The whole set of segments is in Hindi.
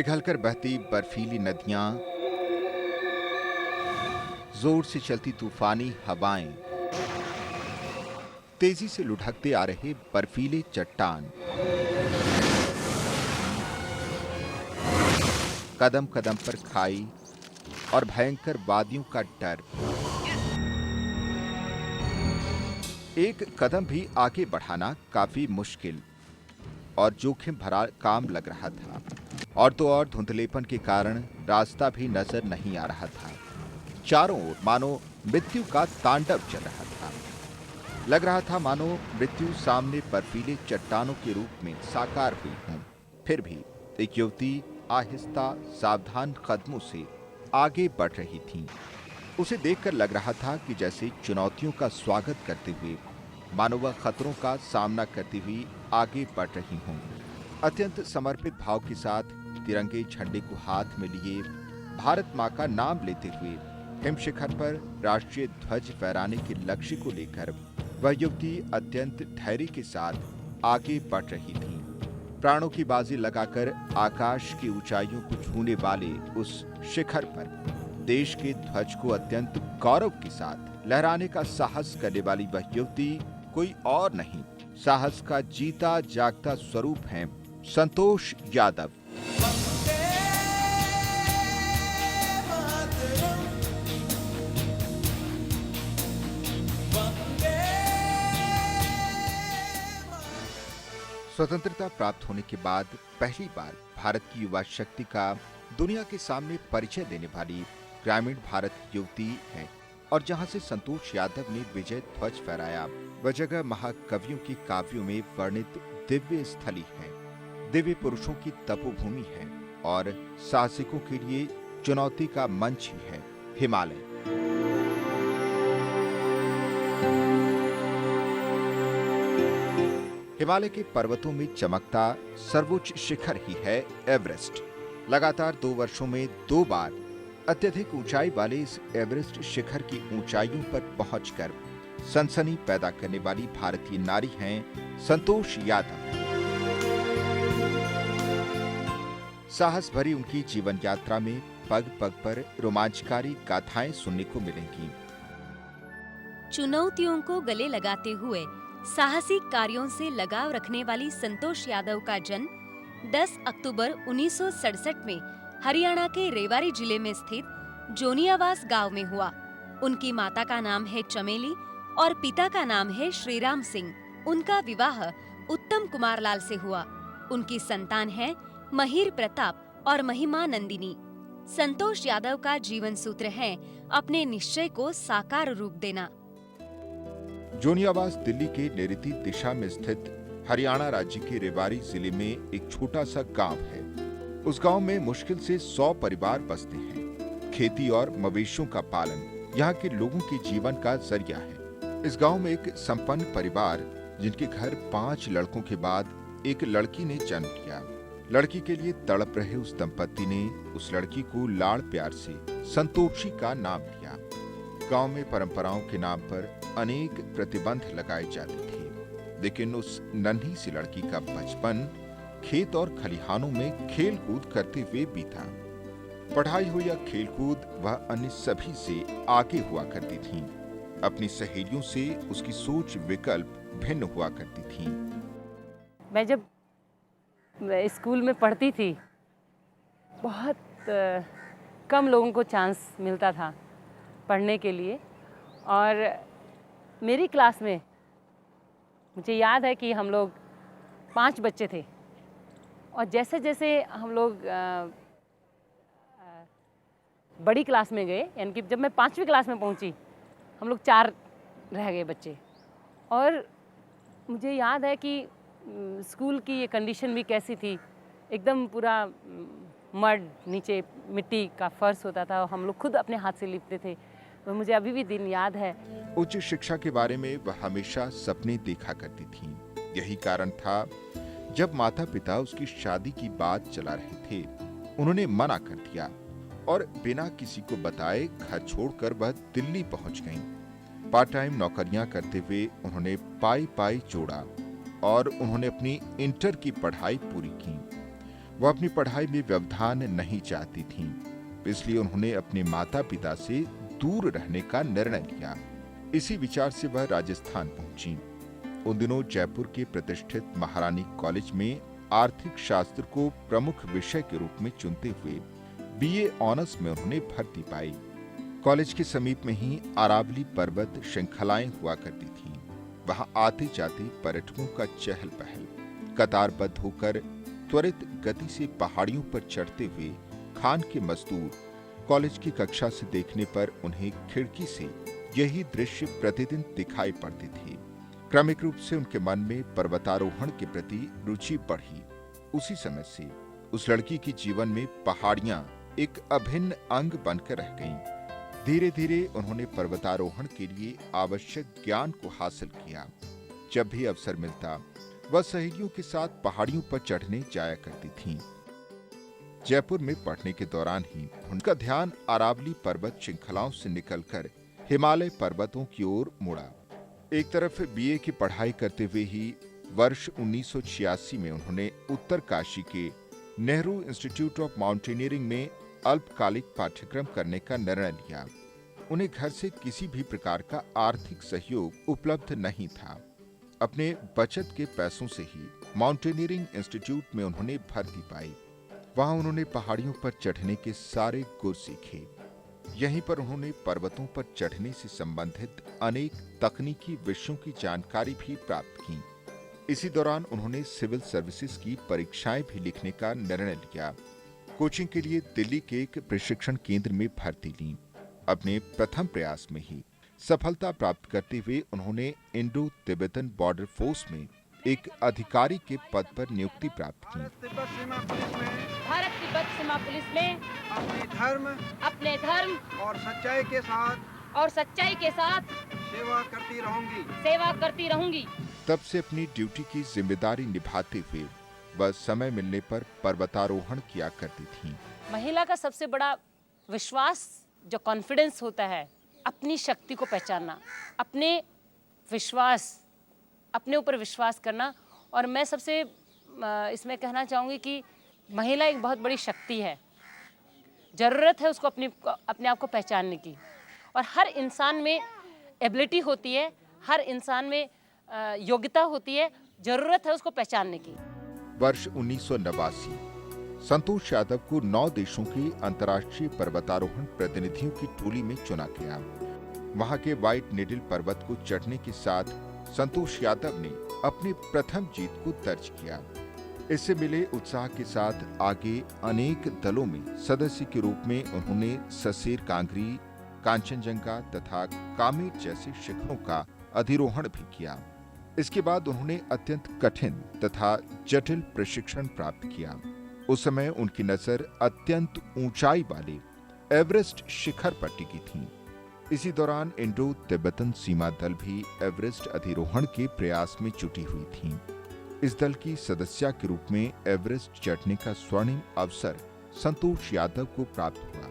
पिघलकर बहती बर्फीली नदियां, जोर से चलती तूफानी हवाएं, तेजी से लुढ़कते आ रहे बर्फीले चट्टान, कदम कदम पर खाई और भयंकर वादियों का डर। एक कदम भी आगे बढ़ाना काफी मुश्किल और जोखिम भरा काम लग रहा था, और तो और धुंधलेपन के कारण रास्ता भी नजर नहीं आ रहा था। चारों ओर मानो मृत्यु का तांडव चल रहा था। लग रहा था मानो मृत्यु सामने बर्फीले चट्टानों के रूप में साकार हुई हूं। फिर भी एक युवती आहिस्ता सावधान कदमों से आगे बढ़ रही थी। उसे देखकर लग रहा था कि जैसे चुनौतियों का स्वागत करते हुए मानो वह खतरों का सामना करती हुई आगे बढ़ रही हूं। अत्यंत समर्पित भाव के साथ तिरंगे झंडे को हाथ में लिए भारत मां का नाम लेते हुए हिमशिखर पर राष्ट्रीय ध्वज फहराने के लक्ष्य को लेकर वह युवती अत्यंत धैर्य के साथ आगे बढ़ रही थी। प्राणों की बाजी लगाकर आकाश की ऊंचाइयों को छूने वाले उस शिखर पर देश के ध्वज को अत्यंत गौरव के साथ लहराने का साहस करने वाली वह युवती कोई और नहीं, साहस का जीता जागता स्वरूप है संतोष यादव। स्वतंत्रता प्राप्त होने के बाद पहली बार भारत की युवा शक्ति का दुनिया के सामने परिचय देने वाली ग्रामीण भारत की युवती है, और जहां से संतोष यादव ने विजय ध्वज फहराया वह जगह महाकवियों के काव्यों में वर्णित दिव्य स्थली है, दिव्य पुरुषों की तपोभूमि है और साहसिकों के लिए चुनौती का मंच ही है हिमालय। हिमालय के पर्वतों में चमकता सर्वोच्च शिखर ही है एवरेस्ट। लगातार 2 वर्षों में 2 बार अत्यधिक ऊंचाई वाले इस एवरेस्ट शिखर की ऊंचाइयों पर पहुंचकर सनसनी पैदा करने वाली भारतीय नारी हैं संतोष यादव। साहस भरी उनकी जीवन यात्रा में पग पग पर रोमांचकारी गाथाएं सुनने को मिलेंगी। चुनौतियों को गले लगाते हुए साहसिक कार्यों से लगाव रखने वाली संतोष यादव का जन्म 10 अक्टूबर 1967 में हरियाणा के रेवाड़ी जिले में स्थित जोनियावास गांव में हुआ। उनकी माता का नाम है चमेली और पिता का नाम है श्रीराम सिंह। उनका विवाह उत्तम कुमार लाल से हुआ। उनकी संतान है महिर प्रताप और महिमा नंदिनी। संतोष यादव का जीवन सूत्र है अपने निश्चय को साकार रूप देना। जोनियावास दिल्ली के नेऋति दिशा में स्थित हरियाणा राज्य के रेवाड़ी जिले में एक छोटा सा गांव है। उस गांव में मुश्किल से 100 परिवार बसते हैं। खेती और मवेशियों का पालन यहाँ के लोगों के जीवन का जरिया है। इस गांव में एक संपन्न परिवार जिनके घर 5 लड़कों के बाद एक लड़की ने जन्म लिया। लड़की के लिए तड़प रहे उस दंपत्ति ने उस लड़की को लाड़ प्यार से संतोषी का नाम दिया। गांव में परंपराओं के नाम पर अनेक प्रतिबंध लगाए जाते थे, लेकिन उस नन्ही सी लड़की का बचपन खेत और खलिहानों में खेल कूद करते हुए बीता। पढ़ाई हो या खेल कूद, वह अन्य सभी से आगे हुआ करती थी। अपनी सहेलियों से उसकी सोच विकल्प भिन्न हुआ करती थी। मैं जब स्कूल में पढ़ती थी, बहुत कम लोगों को चांस मिलता था पढ़ने के लिए, और मेरी क्लास में मुझे याद है कि हम लोग 5 बच्चे थे, और जैसे जैसे हम लोग बड़ी क्लास में गए, यानी कि जब मैं 5वीं क्लास में पहुंची, हम लोग 4 रह गए बच्चे। और मुझे याद है कि स्कूल की ये कंडीशन भी कैसी थी, एकदम पूरा मड, नीचे मिट्टी का फर्श होता था, और हम लोग खुद अपने हाथ से लिपते थे। तो मुझे अभी भी दिन याद है। उच्च शिक्षा के बारे में वह हमेशा सपने देखा करती थी। यही कारण था जब माता पिता उसकी शादी की बात चला रहे थे, उन्होंने मना कर दिया और बिना किसी को बताए घर छोड़कर वह दिल्ली पहुंच गईं। पार्ट टाइम नौकरियां करते हुए उन्होंने पाई जोड़ा और उन्होंने अपनी इंटर की पढ़ाई पूरी की। वो अपनी पढ़ाई में व्यवधान नहीं चाहती थीं, इसलिए उन्होंने अपने माता पिता से दूर रहने का निर्णय लिया। इसी विचार से वह राजस्थान पहुंची। उन दिनों जयपुर के प्रतिष्ठित महारानी कॉलेज में आर्थिक शास्त्र को प्रमुख विषय के रूप में चुनते हुए बीए ऑनर्स में उन्होंने भर्ती पाई। कॉलेज के समीप में ही अरावली पर्वत श्रृंखलाएं हुआ करती थीं। वहां आते जाते पर्यटकों का चहल पहल। कतारबद्ध होकर त्वरित गति से पहाड़ियों पर चढ़ते हुए खान के मजदूर कॉलेज की कक्षा से देखने पर उन्हें खिड़की से यही दृश्य प्रतिदिन दिखाई पड़ते थे। क्रमिक रूप से उनके मन में पर्वतारोहण के प्रति रुचि बढ़ी। उसी समय से उस लड़की के जीवन में पहाड़ियां एक अभिन्न अंग बनकर रह गईं। धीरे धीरे उन्होंने पर्वतारोहण के लिए आवश्यक ज्ञान को हासिल किया। जब भी अवसर मिलता वह सहेलियों के साथ पहाड़ियों पर चढ़ने जाया करती थीं। जयपुर में पढ़ने के दौरान ही उनका ध्यान अरावली पर्वत श्रृंखलाओं से निकलकर हिमालय पर्वतों की ओर मुड़ा। एक तरफ बीए की पढ़ाई करते हुए ही वर्ष 1986 में उन्होंने उत्तरकाशी के नेहरू इंस्टीट्यूट ऑफ माउंटेनियरिंग में अल्पकालिक पाठ्यक्रम करने का निर्णय लिया। उन्हें घर से किसी भी प्रकार का आर्थिक सहयोग उपलब्ध नहीं था। अपने बचत के पैसों से ही माउंटेनियरिंग इंस्टीट्यूट में उन्होंने भर्ती पाई। वहां उन्होंने पहाड़ियों पर चढ़ने के सारे गुर सीखे। यहीं पर उन्होंने पर्वतों पर चढ़ने से संबंधित अनेक तकनीकी विषयों की जानकारी भी प्राप्त की। इसी दौरान उन्होंने सिविल सर्विसेज की परीक्षाएं भी लिखने का निर्णय लिया। कोचिंग के लिए दिल्ली के एक प्रशिक्षण केंद्र में भर्ती ली। अपने प्रथम प्रयास में ही सफलता प्राप्त करते हुए उन्होंने इंडो तिब्बतन बॉर्डर फोर्स में एक अधिकारी के पद पर नियुक्ति प्राप्त की। भारत तिब्बत सीमा पुलिस में अपने धर्म और सच्चाई के साथ सेवा करती रहूंगी। तब से अपनी ड्यूटी की जिम्मेदारी निभाते हुए वह समय मिलने पर पर्वतारोहण किया करती थीं। महिला का सबसे बड़ा विश्वास जो कॉन्फिडेंस होता है, अपनी शक्ति को पहचानना, अपने ऊपर विश्वास करना। और मैं सबसे इसमें कहना चाहूँगी कि महिला एक बहुत बड़ी शक्ति है। ज़रूरत है उसको अपने आप को पहचानने की। और हर इंसान में एबिलिटी होती है, हर इंसान में योग्यता होती है, ज़रूरत है उसको पहचानने की। वर्ष 1989 संतोष यादव को 9 देशों के अंतर्राष्ट्रीय पर्वतारोहण प्रतिनिधियों की टोली में चुना गया। वहां के व्हाइट निडल पर्वत को चढ़ने के साथ संतोष यादव ने अपनी प्रथम जीत को दर्ज किया। इससे मिले उत्साह के साथ आगे अनेक दलों में सदस्य के रूप में उन्होंने ससेर कांगरी, कांचनजंगा तथा कामेट जैसे शिखरों का अधिरोहण भी किया। इसके बाद उन्होंने अत्यंत कठिन तथा जटिल प्रशिक्षण प्राप्त किया। उस समय उनकी नजर अत्यंत ऊंचाई वाले एवरेस्ट शिखर पर टिकी थी। इसी दौरान इंडो तिब्बतन सीमा दल भी एवरेस्ट अधिरोहण के प्रयास में जुटी हुई थी। इस दल की सदस्या के रूप में एवरेस्ट चढ़ने का स्वर्णिम अवसर संतोष यादव को प्राप्त हुआ।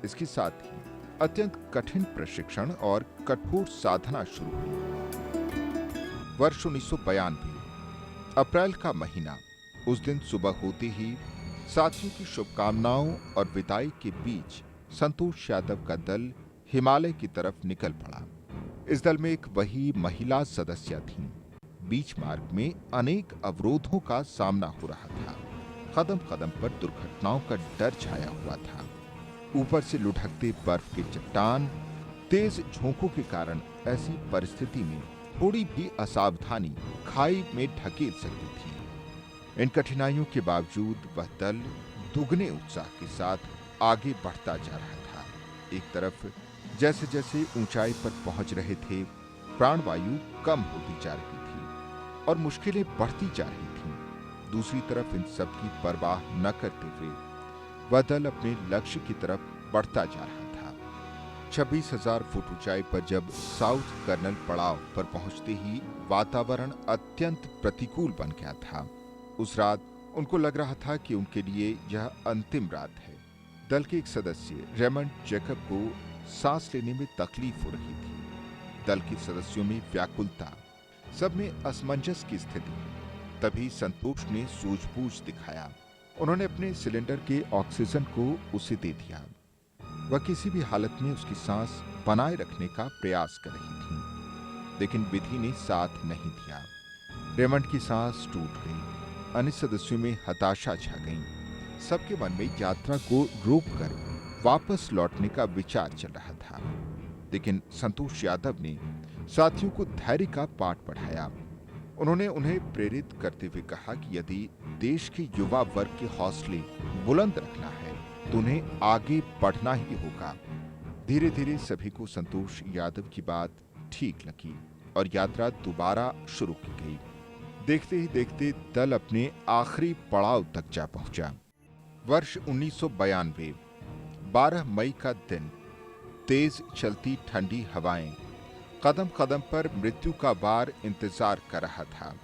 इसके साथ ही अत्यंत कठिन प्रशिक्षण और कठोर साधना शुरू हुई। वर्ष 1992 अप्रैल का महीना। उस दिन सुबह होते ही साथियों की शुभकामनाओं और विदाई के बीच संतोष यादव का दल हिमालय की तरफ निकल पड़ा। इस दल में एक वही महिला सदस्य थी। बीच मार्ग में अनेक अवरोधों का सामना हो रहा था। कदम कदम पर दुर्घटनाओं का डर छाया हुआ था। ऊपर से लुढ़कते बर्फ के चट्टान, तेज झोंकों के कारण ऐसी परिस्थिति में थोड़ी भी असावधानी खाई में ढकेल सकती थी। इन कठिनाइयों के बावजूद वह दल दुगने उत्साह के साथ आगे बढ़ता जा रहा था। एक तरफ जैसे जैसे ऊंचाई पर पहुंच रहे थे, प्राणवायु कम होती जा रही थी और मुश्किलें बढ़ती जा रही थीं। दूसरी तरफ इन सब की परवाह न करते हुए वह दल अपने लक्ष्य की तरफ बढ़ता जा रहा था। 26,000 फुट ऊंचाई पर जब साउथ कर्नल पड़ाव पर पहुंचते ही वातावरण अत्यंत प्रतिकूल बन गया था। उस रात उनको लग रहा था कि उनके लिए यह अंतिम रात है। दल के एक सदस्य रेमंड जैकब को सांस लेने में तकलीफ हो रही थी। दल के सदस्यों में व्याकुलता, सब में असमंजस की स्थिति। तभी संतोष ने सूझबूझ दिखाया। उन्होंने अपने सिलेंडर के ऑक्सीजन को उसे दे दिया। वह किसी भी हालत में उसकी सांस बनाए रखने का प्रयास कर रही थी, लेकिन विधि ने साथ नहीं दिया। रेमंड की सांस टूट गई। अन्य सदस्यों में हताशा छा गई। सबके मन में यात्रा को रोककर वापस लौटने का विचार चल रहा था, लेकिन संतोष यादव ने साथियों को धैर्य का पाठ पढ़ाया। उन्होंने उन्हें प्रेरित करते हुए कहा कि यदि देश के युवा वर्ग के हौसले बुलंद रखना है तो उन्हें आगे बढ़ना ही होगा। धीरे धीरे सभी को संतोष यादव की बात ठीक लगी और यात्रा दोबारा शुरू की गई। देखते ही देखते दल अपने आखिरी पड़ाव तक जा पहुंचा। वर्ष 1992, 12 मई का दिन। तेज चलती ठंडी हवाएं कदम कदम पर मृत्यु का वार इंतजार कर रहा था।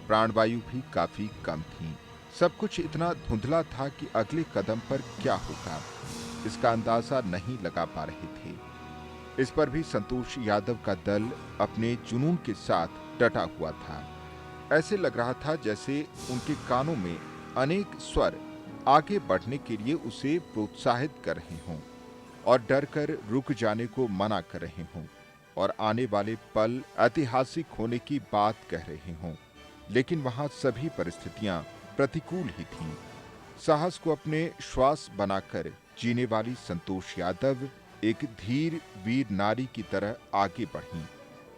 प्राणवायु भी काफी कम थी। सब कुछ इतना धुंधला था कि अगले कदम पर क्या होगा इसका अंदाजा नहीं लगा पा रहे थे। इस पर भी संतोष यादव का दल अपने जुनून के साथ डटा हुआ था। ऐसे लग रहा था जैसे उनके कानों में अनेक स्वर आगे बढ़ने के लिए उसे प्रोत्साहित कर रहे हों और डर कर रुक जाने को मना कर रहे हों और आने वाले पल ऐतिहासिक होने की बात कह रहे हों। लेकिन वहां सभी परिस्थितियां प्रतिकूल ही थीं। साहस को अपने श्वास बनाकर जीने वाली संतोष यादव एक धीर वीर नारी की तरह आगे बढ़ीं।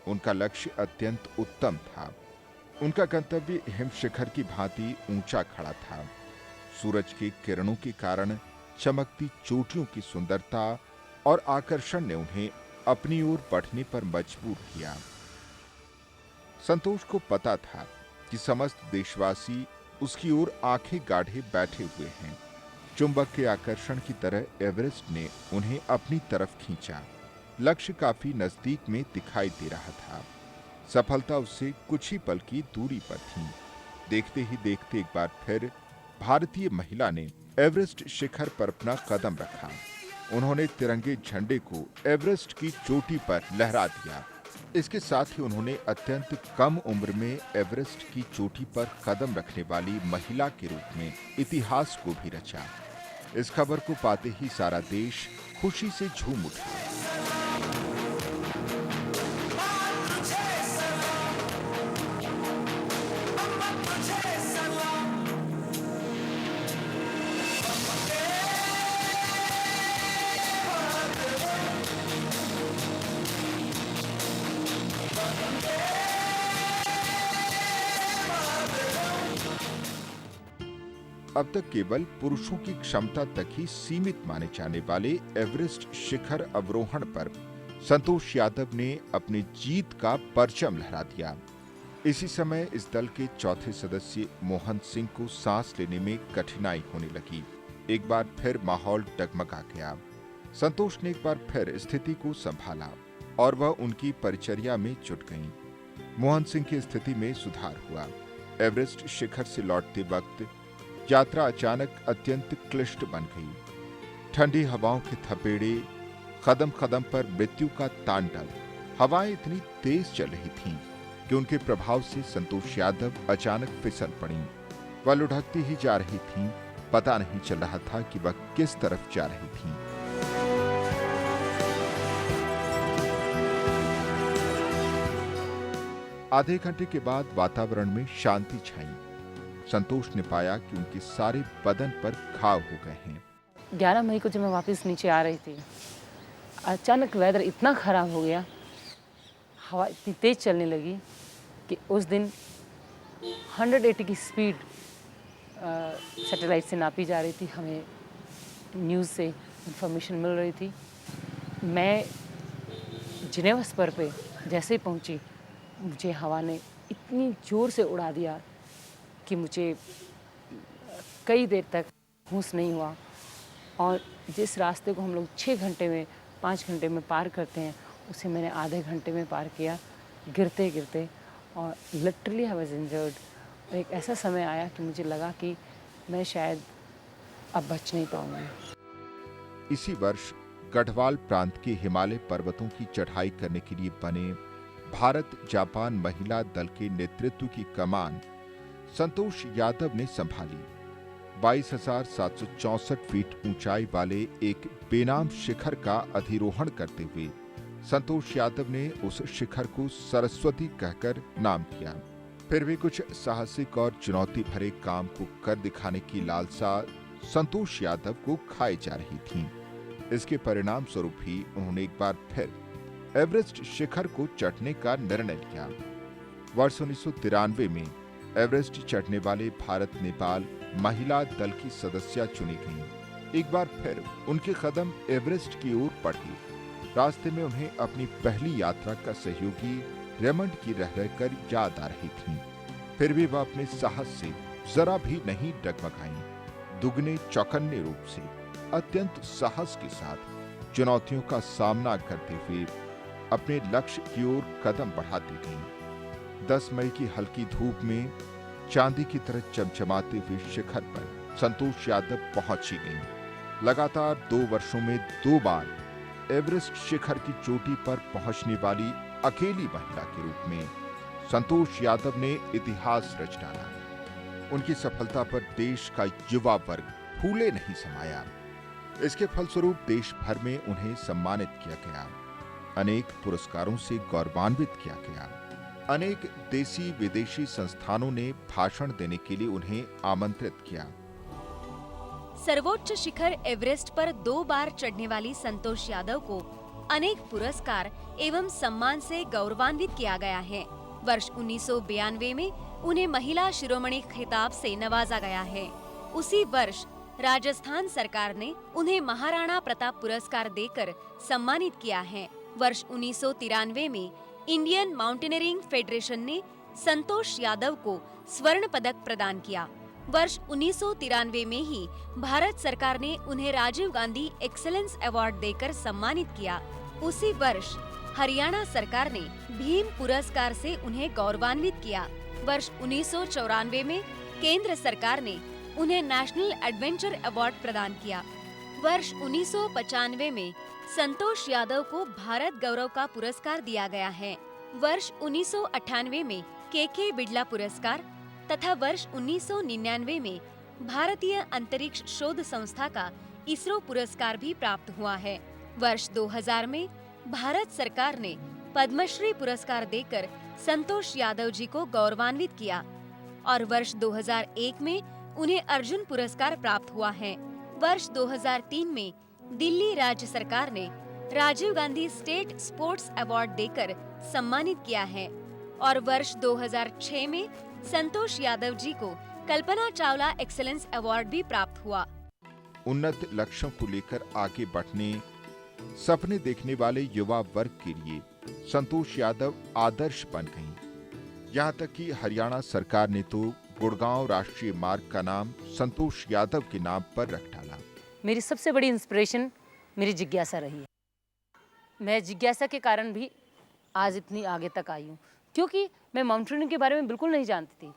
उनका लक्ष्य अत्यंत उत्तम था। उनका गंतव्य हिमशिखर की भांति ऊंचा खड़ा था। सूरज के किरणों के कारण चमकती चोटियों की सुंदरता और आकर्षण ने उन्हें अपनी ओर बढ़ने पर मजबूर किया। संतोष को पता था कि समस्त देशवासी उसकी ओर आंखें गाढ़े बैठे हुए हैं। चुंबक के आकर्षण की तरह एवरेस्ट ने उन्हें अपनी तरफ खींचा। लक्ष्य काफी नजदीक में दिखाई दे रहा था। सफलता उससे कुछ ही पल की दूरी पर थी। देखते ही देखते एक बार फिर भारतीय महिला ने एवरेस्ट शिखर पर अपना कदम रखा। उन्होंने तिरंगे झंडे को एवरेस्ट की चोटी पर लहरा दिया। इसके साथ ही उन्होंने अत्यंत कम उम्र में एवरेस्ट की चोटी पर कदम रखने वाली महिला के रूप में इतिहास को भी रचा। इस खबर को पाते ही सारा देश खुशी से झूम उठा। अब तक केवल पुरुषों की क्षमता तक ही सीमित माने जाने वाले एवरेस्ट शिखर अवरोहण पर संतोष यादव ने अपनी जीत का परचम लहरा दिया। इसी समय इस दल के चौथे सदस्य मोहन सिंह को सांस लेने में कठिनाई होने लगी। एक बार फिर माहौल डगमगा गया। संतोष ने एक बार फिर स्थिति को संभाला और वह उनकी परिचर्या में जुट गईं। मोहन सिंह की स्थिति में सुधार हुआ। एवरेस्ट शिखर से लौटते वक्त यात्रा अचानक अत्यंत क्लिष्ट बन गई। ठंडी हवाओं के थपेड़े, कदम कदम पर मृत्यु का तांडव। हवाएं इतनी तेज चल रही थीं कि उनके प्रभाव से संतोष यादव अचानक फिसल पड़ी। वह लुढ़कती ही जा रही थीं। पता नहीं चल रहा था कि वह किस तरफ जा रही थीं। आधे घंटे के बाद वातावरण में शांति छाई। संतोष ने पाया कि उनके सारे बदन पर घाव हो गए हैं। 11 मई को जब मैं वापस नीचे आ रही थी, अचानक वेदर इतना ख़राब हो गया, हवा इतनी तेज़ चलने लगी कि उस दिन 180 की स्पीड सैटेलाइट से नापी जा रही थी। हमें न्यूज़ से इंफॉर्मेशन मिल रही थी। मैं जिनेवा स्पर पे जैसे ही पहुंची, मुझे हवा ने इतनी ज़ोर से उड़ा दिया कि मुझे कई देर तक होश नहीं हुआ। और जिस रास्ते को हम लोग 6 घंटे में 5 घंटे में पार करते हैं, उसे मैंने आधे घंटे में पार किया, गिरते गिरते। और लिटरली आई वाज इंजर्ड। एक ऐसा समय आया कि मुझे लगा कि मैं शायद अब बच नहीं पाऊंगी। इसी वर्ष गढ़वाल प्रांत के हिमालय पर्वतों की चढ़ाई करने के लिए बने भारत जापान महिला दल के नेतृत्व की कमान संतोष यादव ने संभाली। 22,764 फीट ऊंचाई वाले एक बेनाम शिखर का अधिरोहण करते हुए संतोष यादव ने उस शिखर को सरस्वती कहकर नाम दिया। फिर भी कुछ साहसिक और चुनौती भरे काम को कर दिखाने की लालसा संतोष यादव को खाई जा रही थी। इसके परिणाम स्वरूप ही उन्होंने एक बार फिर एवरेस्ट शिखर को चढ़ने का निर्णय लिया। वर्ष 1993 में एवरेस्ट चढ़ने वाले भारत नेपाल महिला दल की सदस्य चुनी गईं। एक बार फिर उनके कदम एवरेस्ट की ओर बढ़े। रास्ते में उन्हें अपनी पहली यात्रा का सहयोगी रेमंड की रह रहकर याद आ रही थी। फिर भी वह अपने साहस से जरा भी नहीं डगमगाईं। दुगने चौकन्ने रूप से अत्यंत साहस के साथ चुनौतियों का सामना करते हुए अपने लक्ष्य की ओर कदम बढ़ाती गईं। 10 मई की हल्की धूप में चांदी की तरह चमचमाते हुए शिखर पर संतोष यादव पहुंची गईं। लगातार 2 वर्षों में 2 बार एवरेस्ट शिखर की चोटी पर पहुंचने वाली अकेली महिला के रूप में संतोष यादव ने इतिहास रच डाला। उनकी सफलता पर देश का युवा वर्ग फूले नहीं समाया। इसके फलस्वरूप देश भर में उन्हें सम्मानित किया गया, अनेक पुरस्कारों से गौरवान्वित किया गया। अनेक देसी विदेशी संस्थानों ने भाषण देने के लिए उन्हें आमंत्रित किया। सर्वोच्च शिखर एवरेस्ट पर 2 बार चढ़ने वाली संतोष यादव को अनेक पुरस्कार एवं सम्मान से गौरवान्वित किया गया है। वर्ष 1992 में उन्हें महिला शिरोमणि खिताब से नवाजा गया है। उसी वर्ष राजस्थान सरकार ने उन्हें महाराणा प्रताप पुरस्कार देकर सम्मानित किया है। वर्ष 1993 में इंडियन माउंटेनियरिंग फेडरेशन ने संतोष यादव को स्वर्ण पदक प्रदान किया। वर्ष 1993 में ही भारत सरकार ने उन्हें राजीव गांधी एक्सेलेंस अवार्ड देकर सम्मानित किया। उसी वर्ष हरियाणा सरकार ने भीम पुरस्कार से उन्हें गौरवान्वित किया। वर्ष 1994 में केंद्र सरकार ने उन्हें नेशनल एडवेंचर अवार्ड प्रदान किया। वर्ष 1995 में संतोष यादव को भारत गौरव का पुरस्कार दिया गया है। वर्ष 1998 में के बिड़ला पुरस्कार तथा वर्ष 1999 में भारतीय अंतरिक्ष शोध संस्था का इसरो पुरस्कार भी प्राप्त हुआ है। वर्ष 2000 में भारत सरकार ने पद्मश्री पुरस्कार देकर संतोष यादव जी को गौरवान्वित किया और वर्ष 2001 में उन्हें अर्जुन पुरस्कार प्राप्त हुआ है। वर्ष 2003 में दिल्ली राज्य सरकार ने Rajiv Gandhi state sports award देकर सम्मानित किया है और वर्ष 2006 में संतोष यादव जी को कल्पना चावला एक्सेलेंस अवार्ड भी प्राप्त हुआ। उन्नत लक्ष्यों को लेकर आगे बढ़ने, सपने देखने वाले युवा वर्ग के लिए संतोष यादव आदर्श बन गईं। यहाँ तक कि हरियाणा सरकार ने तो गुड़गांव राष्ट्रीय मार्ग का नाम संतोष यादव के नाम पर रख डाला। मेरी सबसे बड़ी इंस्पिरेशन मेरी जिज्ञासा रही है। मैं जिज्ञासा के कारण भी आज इतनी आगे तक आई हूँ, क्योंकि मैं माउंटेनियरिंग के बारे में बिल्कुल नहीं जानती थी।